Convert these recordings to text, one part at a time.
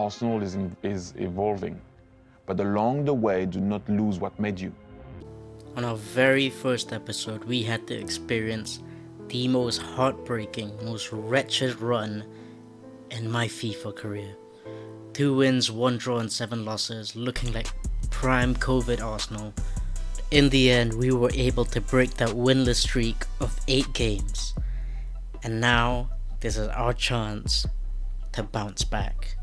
Arsenal is evolving. But along the way, do not lose what made you. On our very first episode, we had to experience the most heartbreaking, most wretched run in my FIFA career. 2 wins, 1 draw and 7 losses, looking like prime COVID Arsenal. In the end, we were able to break that winless streak of 8 games. And now, this is our chance to bounce back.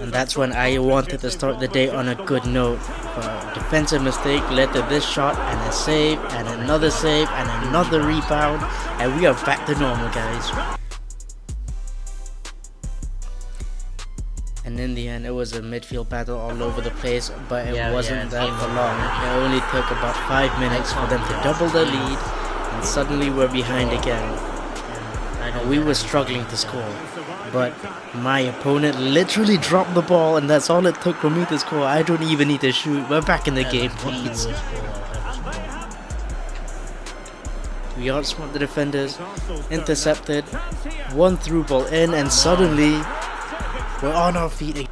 And that's when I wanted to start the day on a good note. But a defensive mistake led to this shot and a save and another save and another rebound, and we are back to normal, guys. And in the end, it was a midfield battle all over the place, but it wasn't that for long. It only took about 5 minutes for them to double the lead, and suddenly we're behind again. And we were struggling to score, but my opponent literally dropped the ball, and that's all it took for me to score. I don't even need to shoot. We're back in the game, please. We outsmart the defenders, intercepted, 1 through ball in, and suddenly we're on our feet.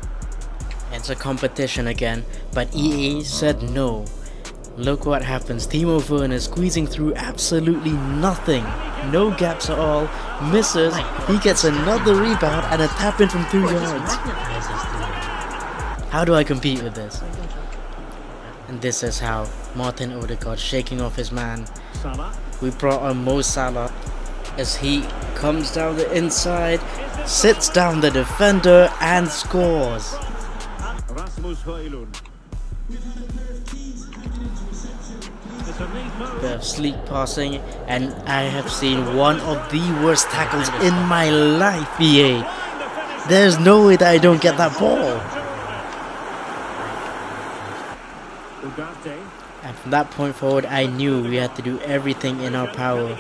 It's a competition again, but EA said no. Look what happens. Timo Werner squeezing through absolutely nothing. No gaps at all. Misses. He gets another rebound and a tap in from 2 yards. How do I compete with this? And this is how. Martin Odegaard shaking off his man. We brought on Mo Salah as he comes down the inside, sits down the defender and scores. Bit of sleek passing, and I have seen one of the worst tackles in my life, EA. There's no way that I don't get that ball. And from that point forward, I knew we had to do everything in our power.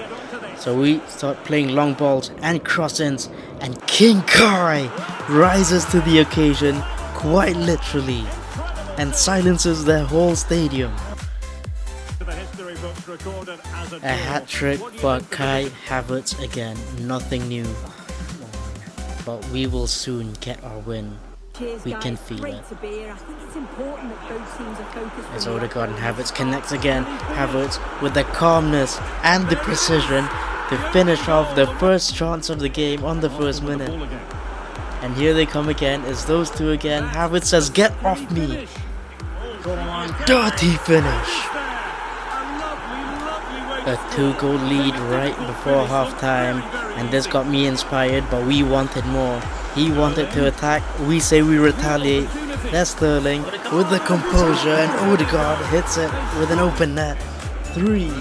So we start playing long balls and cross-ins, and King Kai rises to the occasion, quite literally, and silences their whole stadium. A hat-trick for Kai Havertz again, nothing new. But we will soon get our win. We can feel it. As Odegaard and Havertz connects again, Havertz with the calmness and the precision to finish off the first chance of the game on the first minute. And here they come again, it's those two again. Havertz says, "Get off me!" Dirty finish! A 2-goal lead right before half-time, and this got me inspired, but we wanted more. He wanted to attack, we say we retaliate. That's Sterling with the composure, and Odegaard hits it with an open net. 3.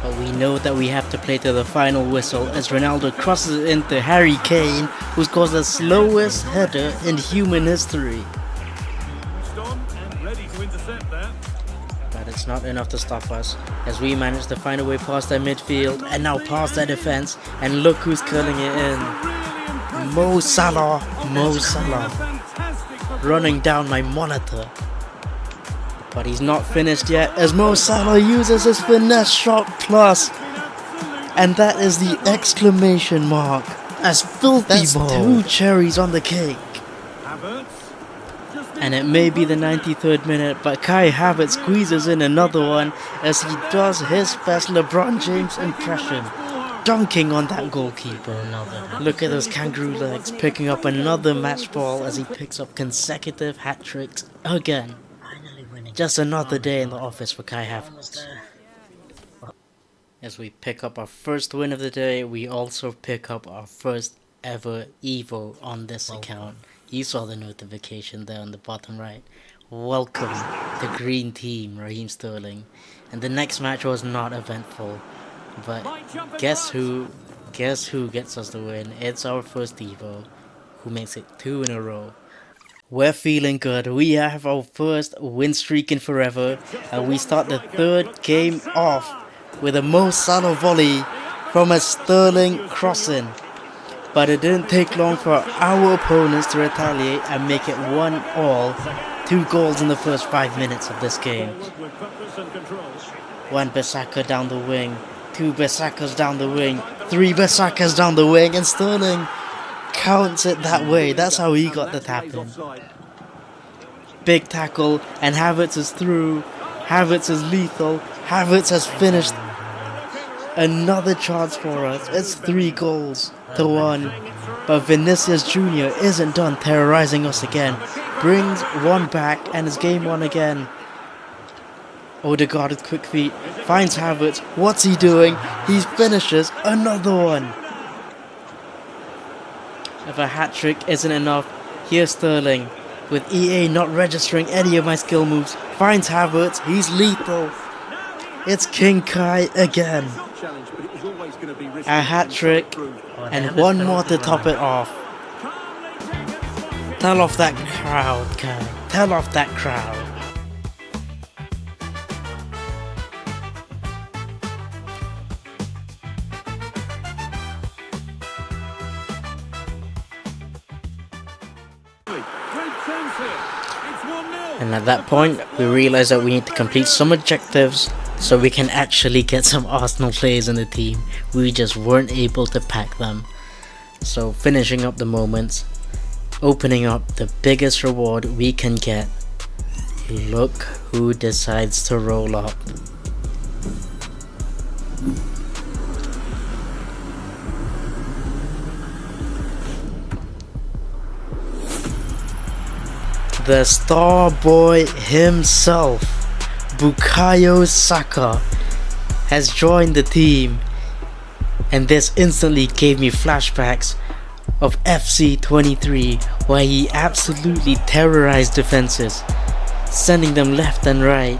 But we know that we have to play to the final whistle as Ronaldo crosses it into Harry Kane, who scores the slowest header in human history. But it's not enough to stop us, as we manage to find a way past their midfield and now past their defense, and look who's curling it in. Mo Salah, running down my monitor. But he's not finished yet, as Mo Salah uses his finesse shot plus, and that is the exclamation mark. As filthy That's ball. 2 cherries on the cake. And it may be the 93rd minute, but Kai Havertz squeezes in another one as he does his best LeBron James impression, dunking on that goalkeeper. Look at those kangaroo legs, picking up another match ball as he picks up consecutive hat tricks again. Just another day in the office for Kai Havertz. As we pick up our first win of the day, we also pick up our first ever Evo on this account. You saw the notification there on the bottom right. Welcome to Green Team, Raheem Sterling. And the next match was not eventful. But guess who gets us the win? It's our first Evo, who makes it 2 in a row. We're feeling good. We have our first win streak in forever. And we start the 3rd game off with a Mo Salah volley from a Sterling crossing. But it didn't take long for our opponents to retaliate and make it 1-1. 2 goals in the first 5 minutes of this game. Wan-Bissaka down the wing 2 Bissaka's down the wing, 3 Bissaka's down the wing, and Sterling counts it that way. That's how he got the tap in. Big tackle, and Havertz is through. Havertz is lethal. Havertz has finished. Another chance for us. It's 3 goals to 1. But Vinicius Jr. isn't done terrorizing us again. Brings one back and it's game 1 again. Odegaard with quick feet. Finds Havertz. What's he doing? He finishes another one. If a hat-trick isn't enough, here's Sterling. With EA not registering any of my skill moves. Finds Havertz. He's lethal. It's King Kai again. A hat-trick and one more to top it off. Tell off that crowd, Kai. Tell off that crowd. And at that point, we realized that we need to complete some objectives so we can actually get some Arsenal players in the team. We just weren't able to pack them. So finishing up the moments, opening up the biggest reward we can get. Look who decides to roll up. The star boy himself, Bukayo Saka, has joined the team, and this instantly gave me flashbacks of FC25, where he absolutely terrorized defenses, sending them left and right,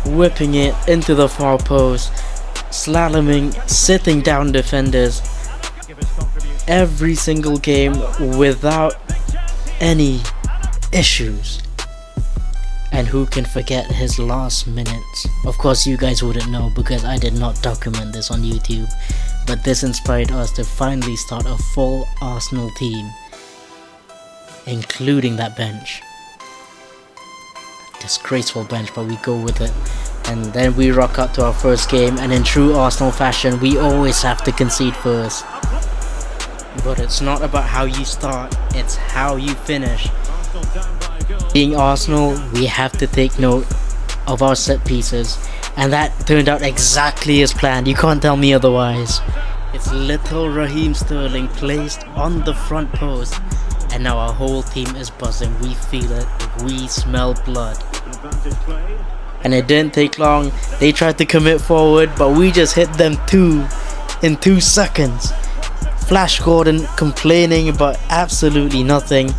whipping it into the far post, slaloming, sitting down defenders every single game without any issues. And who can forget his last minutes? Of course you guys wouldn't know because I did not document this on YouTube, but this inspired us to finally start a full Arsenal team, including that bench. Disgraceful bench, but we go with it. And then we rock up to our first game, and in true Arsenal fashion, we always have to concede first. But it's not about how you start, it's how you finish. Being Arsenal, we have to take note of our set pieces, and that turned out exactly as planned. You can't tell me otherwise. It's little Raheem Sterling placed on the front post, and now our whole team is buzzing. We feel it, we smell blood. And it didn't take long. They tried to commit forward, but we just hit them in 2 seconds. Flash Gordon complaining about absolutely nothing.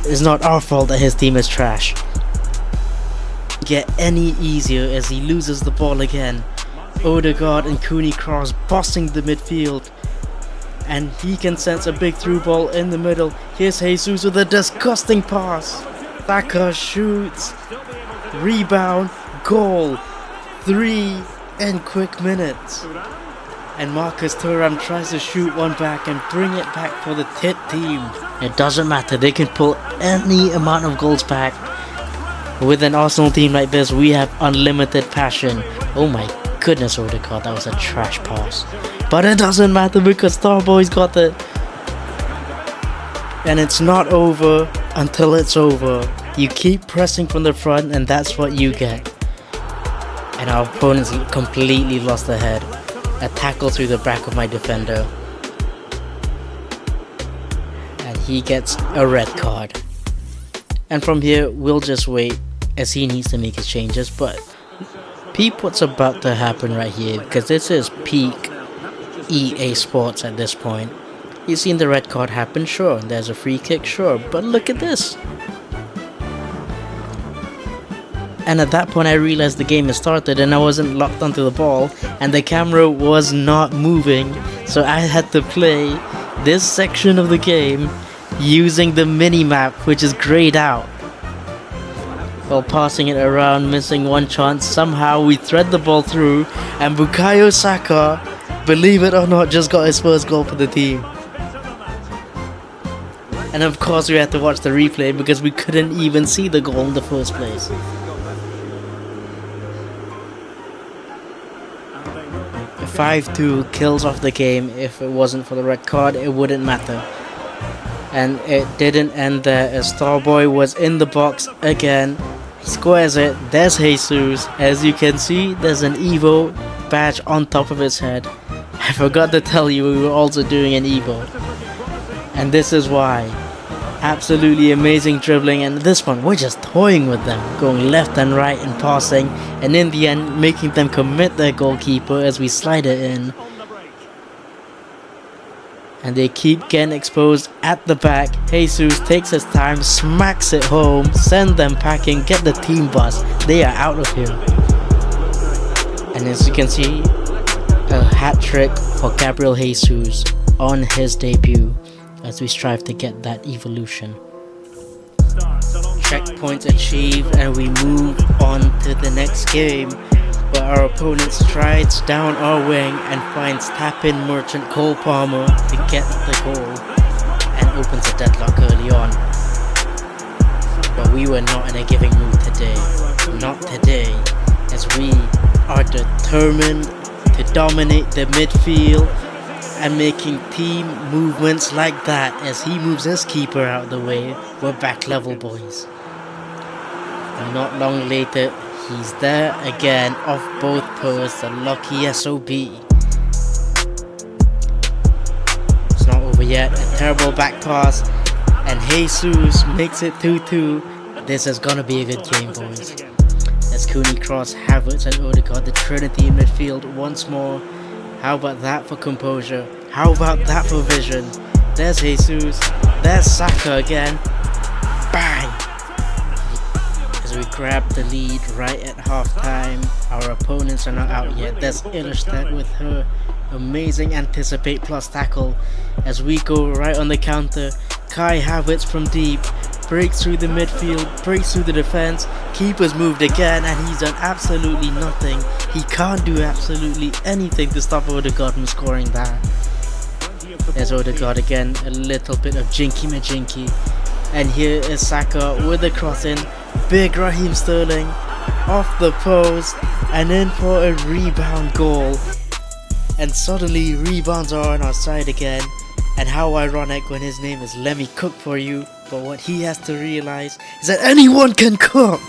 It's not our fault that his team is trash. Get any easier as he loses the ball again. Odegaard and Cooney Cross bossing the midfield, and he can sense a big through ball in the middle. Here's Jesus with a disgusting pass. Saka shoots, rebound, goal. 3 in quick minutes. And Marcus Thuram tries to shoot one back and bring it back for the tit team. It doesn't matter, they can pull any amount of goals back. With an Arsenal team like this, we have unlimited passion. Oh my goodness, Odegaard, that was a trash pass. But it doesn't matter because Starboy's got it. And it's not over until it's over. You keep pressing from the front and that's what you get. And our opponents completely lost their head. A tackle through the back of my defender, and he gets a red card. And from here we'll just wait as he needs to make his changes. But peep what's about to happen right here, because this is peak EA Sports at this point. You've seen the red card happen, sure, there's a free kick, sure, but look at this. And at that point I realized the game has started and I wasn't locked onto the ball and the camera was not moving, so I had to play this section of the game using the mini-map, which is grayed out. While passing it around, missing one chance, somehow we thread the ball through, and Bukayo Saka, believe it or not, just got his first goal for the team. And of course we had to watch the replay because we couldn't even see the goal in the first place. 5-2, kills off the game. If it wasn't for the red card, it wouldn't matter. And it didn't end there, as Starboy was in the box again. He squares it. There's Jesus. As you can see, there's an Evo badge on top of his head. I forgot to tell you, we were also doing an Evo. And this is why. Absolutely amazing dribbling, and this one we're just toying with them, going left and right and passing, and in the end making them commit their goalkeeper as we slide it in. And they keep getting exposed at the back. Jesus takes his time, smacks it home, send them packing, get the team bus. They are out of here. And as you can see, a hat trick for Gabriel Jesus on his debut, as we strive to get that evolution. Checkpoints achieved, and we move on to the next game, where our opponent strides down our wing and finds tap-in merchant Cole Palmer to get the goal and opens a deadlock early on. But we were not in a giving mood today. Not today, as we are determined to dominate the midfield and making team movements like that. As he moves his keeper out of the way, we're back level, boys. And not long later, he's there again off both posts, a lucky SOB. It's not over yet, a terrible back pass, and Jesus makes it 2-2. This is gonna be a good game, boys. As Cooney cross, Havertz and Odegaard, the trinity in midfield once more. How about that for composure? How about that for vision? There's Jesus. There's Saka again. Bang! As we grab the lead right at halftime. Our opponents are not out yet. There's Illerstedt with her amazing anticipate plus tackle. As we go right on the counter. Kai Havertz from deep. Breaks through the midfield, breaks through the defense. Keeper's moved again, and he's done absolutely nothing. He can't do absolutely anything to stop Odegaard from scoring that. There's Odegaard again, a little bit of jinky-majinky. And here is Saka with the cross in. Big Raheem Sterling off the post and in for a rebound goal. And suddenly rebounds are on our side again. And how ironic when his name is Let Me Cook For You. But what he has to realize is that anyone can cook!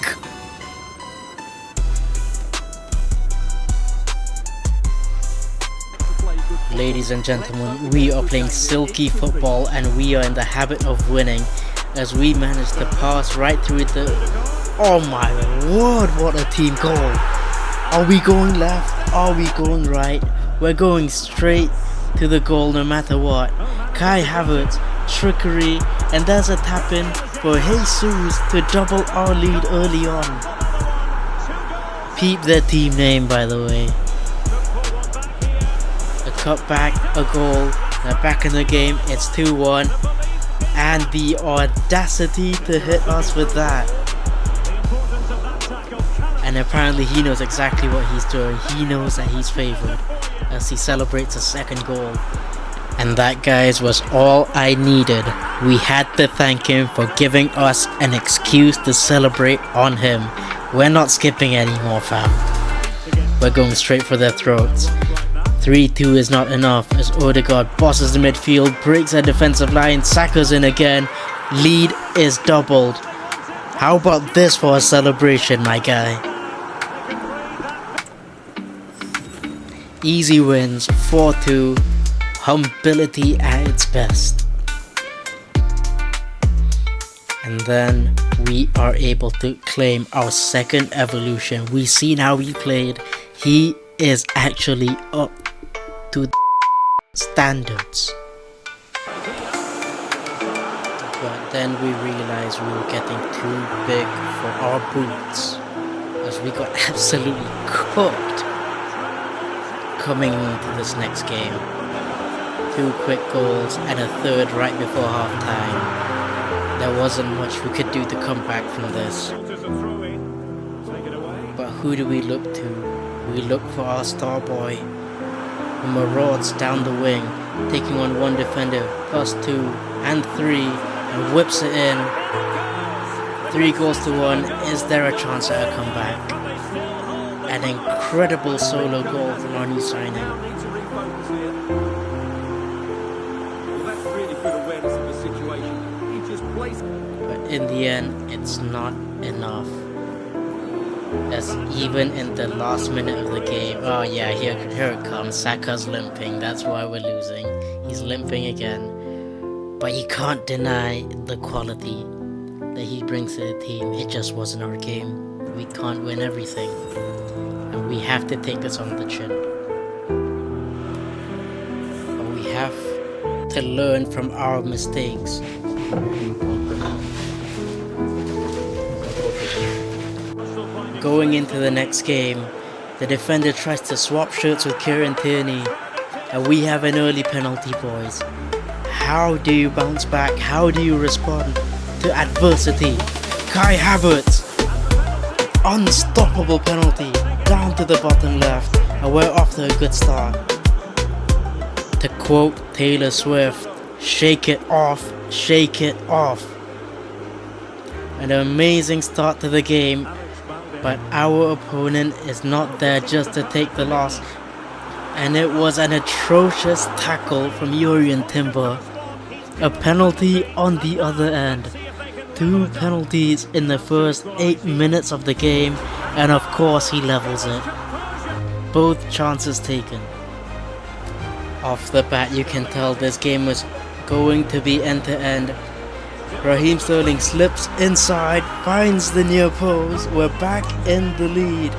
Ladies and gentlemen, we are playing silky football and we are in the habit of winning, as we manage to pass right through the... Oh my word, what a team goal! Are we going left? Are we going right? We're going straight to the goal no matter what. Kai Havertz, trickery, and there's a tap in for Jesus to double our lead early on. Peep their team name, by the way. A cutback, a goal, they're back in the game, it's 2-1, and the audacity to hit us with that. And apparently he knows exactly what he's doing. He knows that he's favoured as he celebrates a second goal. And that, guys, was all I needed. We had to thank him for giving us an excuse to celebrate on him. We're not skipping anymore, fam. We're going straight for their throats. 3-2 is not enough as Odegaard bosses the midfield, breaks a defensive line, Saka's in again. Lead is doubled. How about this for a celebration, my guy? Easy wins, 4-2. Humility at its best. And then we are able to claim our second evolution. We've seen how he played. He is actually up to standards. But then we realized we were getting too big for our boots, as we got absolutely cooked coming into this next game. 2 quick goals and a third right before halftime. There wasn't much we could do to come back from this. But who do we look to? We look for our star boy, who marauds down the wing, taking on one defender, +2 and 3, and whips it in. 3 goals to 1. Is there a chance at a comeback? And an incredible solo goal from our new signing. But in the end, it's not enough. As even in the last minute of the game, oh yeah, here it comes. Saka's limping. That's why we're losing. He's limping again. But you can't deny the quality that he brings to the team. It just wasn't our game. We can't win everything. And we have to take this on the chin. But we have to learn from our mistakes. Going into the next game, the defender tries to swap shirts with Kieran Tierney, and we have an early penalty, boys. How do you bounce back? How do you respond to adversity? Kai Havertz, unstoppable penalty, down to the bottom left, and we're off to a good start. To quote Taylor Swift, shake it off, shake it off. An amazing start to the game, but our opponent is not there just to take the loss. And it was an atrocious tackle from Jurrien Timber. A penalty on the other end. 2 penalties in the first 8 minutes of the game, and of course he levels it. Both chances taken. Off the bat you can tell this game was going to be end to end. Raheem Sterling slips inside, finds the near post. We're back in the lead.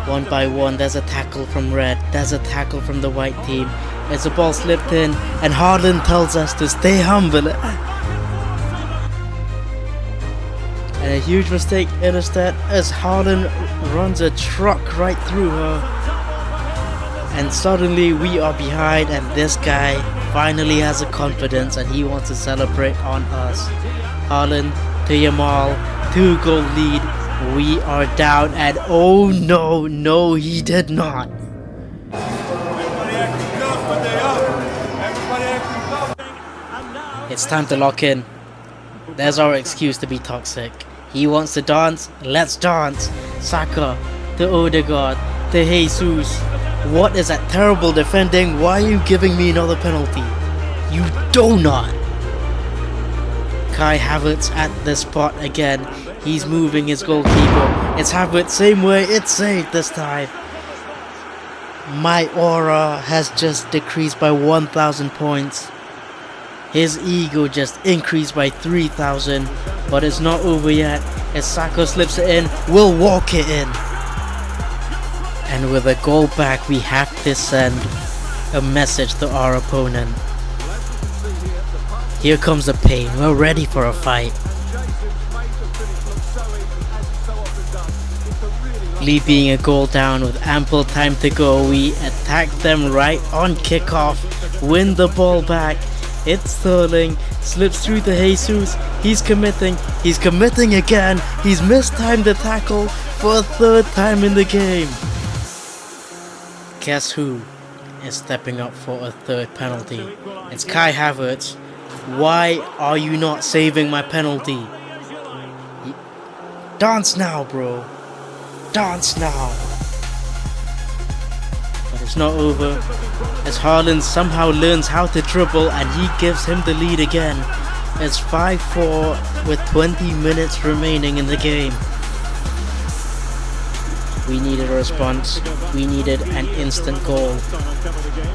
One by one, there's a tackle from red, there's a tackle from the white team. As the ball slipped in, and Haaland tells us to stay humble. And a huge mistake instead, as Haaland runs a truck right through her. And suddenly we are behind, and this guy finally has a confidence and he wants to celebrate on us. Haaland to Yamal, 2-goal lead. We are down, and oh no, he did not. It's time to lock in. There's our excuse to be toxic. He wants to dance, let's dance. Saka to Odegaard to Jesus. What is that terrible defending? Why are you giving me another penalty? You do not. Kai Havertz at the spot again. He's moving his goalkeeper. It's Havertz, same way, it's saved this time. My aura has just decreased by 1,000 points. His ego just increased by 3,000. But it's not over yet. As Saka slips it in, we'll walk it in. And with a goal back, we have to send a message to our opponent. Here comes the pain. We're ready for a fight. Lee being a goal down with ample time to go, we attack them right on kickoff, win the ball back. It's Sterling, slips through to Jesus, he's committing again, he's mistimed the tackle for a 3rd time in the game. Guess who is stepping up for a 3rd penalty? It's Kai Havertz. Why are you not saving my penalty? Dance now, bro. Dance now. But it's not over, as Haaland somehow learns how to dribble and he gives him the lead again. It's 5-4 with 20 minutes remaining in the game. We needed a response. We needed an instant goal.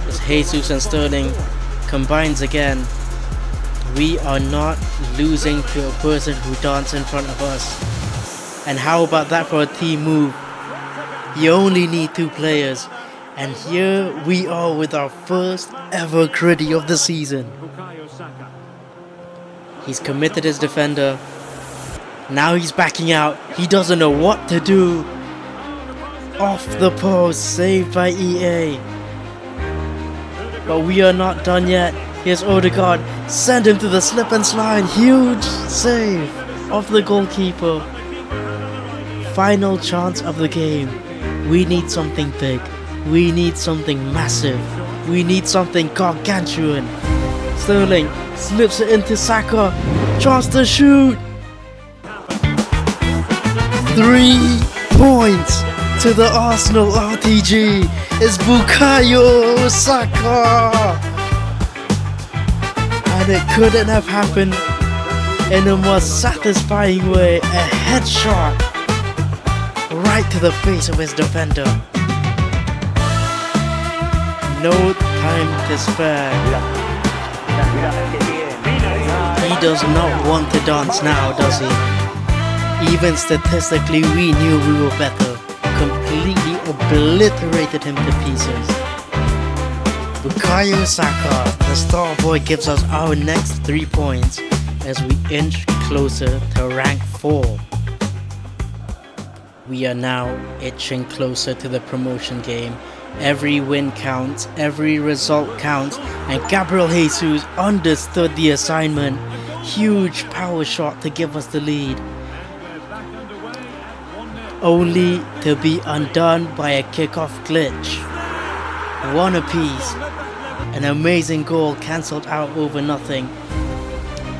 As Jesus and Sterling combines again, we are not losing to a person who dances in front of us. And how about that for a team move? You only need 2 players. And here we are with our first ever gritty of the season. He's committed his defender. Now he's backing out. He doesn't know what to do. Off the post, saved by EA. But we are not done yet. Here's Odegaard. Send him to the slip and slide. Huge save of the goalkeeper. Final chance of the game. We need something big. We need something massive. We need something gargantuan. Sterling slips it into Saka. Chance to shoot. 3, points to the Arsenal RTG is Bukayo Saka. And it couldn't have happened in a more satisfying way. A headshot right to the face of his defender. No time to spare. He does not want to dance now, does he? Even statistically, we knew we were better. Completely obliterated him to pieces. Bukayo Saka, the star boy, gives us our next 3 points as we inch closer to rank 4. We are now itching closer to the promotion game. Every win counts, every result counts, and Gabriel Jesus understood the assignment. Huge power shot to give us the lead, only to be undone by a kickoff glitch. One apiece. An amazing goal cancelled out over nothing.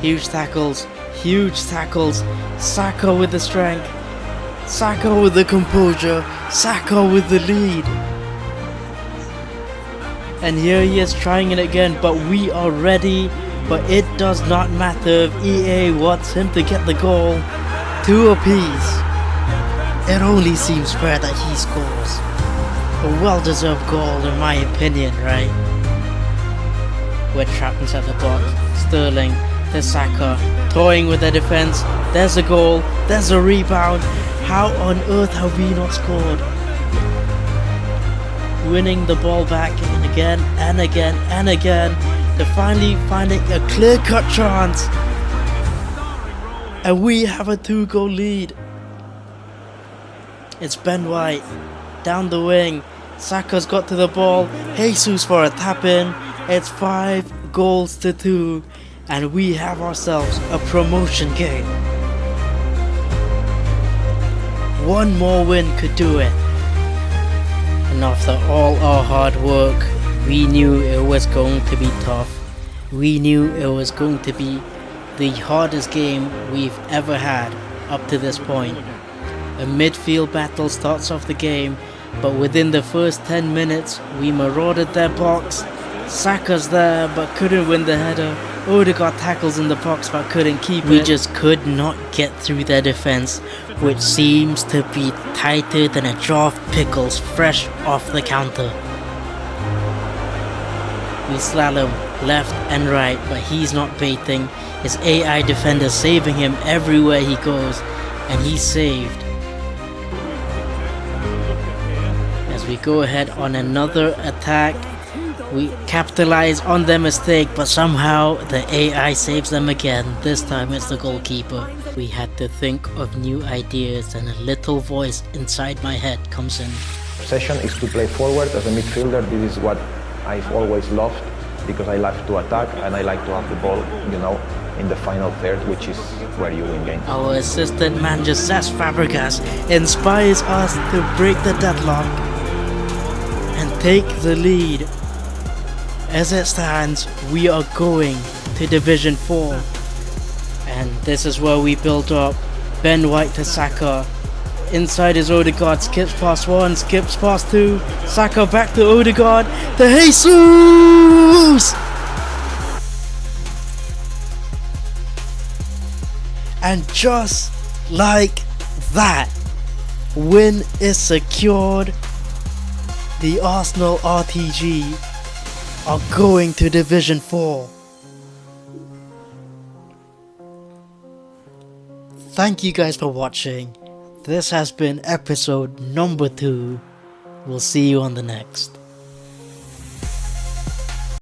Huge tackles, Saka with the strength, Saka with the composure, Saka with the lead. And here he is trying it again, but we are ready. But it does not matter if EA wants him to get the goal. 2 apiece. It only seems fair that he scores. A well-deserved goal in my opinion, right? We're trapped inside the box. Sterling to Saka, toying with the defense. There's a goal, there's a rebound. How on earth have we not scored? Winning the ball back and again and again and again to finally finding a clear-cut chance. And we have a 2-goal lead. It's Ben White down the wing. Saka's got to the ball. Jesus for a tap-in. It's 5 goals to 2. And we have ourselves a promotion game. One more win could do it. And after all our hard work, we knew it was going to be tough. We knew it was going to be the hardest game we've ever had up to this point. A midfield battle starts off the game, but within the first 10 minutes, we marauded their box. Saka's there, but couldn't win the header. Odegaard tackles in the box, but couldn't keep it. We just could not get through their defense, which seems to be tighter than a jar of pickles fresh off the counter. We slalom left and right, but he's not baiting. His AI defender saving him everywhere he goes, and he's saved. As we go ahead on another attack, we capitalize on their mistake, but somehow the AI saves them again. This time it's the goalkeeper. We had to think of new ideas, and a little voice inside my head comes in. Obsession is to play forward as a midfielder. This is what I've always loved, because I like to attack and I like to have the ball, in the final third, which is where you win games. Our assistant manager Cesc Fabregas inspires us to break the deadlock and take the lead. As it stands, we are going to Division 4. And this is where we build up. Ben White to Saka. Inside is Odegaard, skips past 1, skips past 2. Saka back to Odegaard, to Jesus! And just like that, win is secured. The Arsenal RTG are going to Division 4. Thank you guys for watching. This has been episode number 2. We'll see you on the next.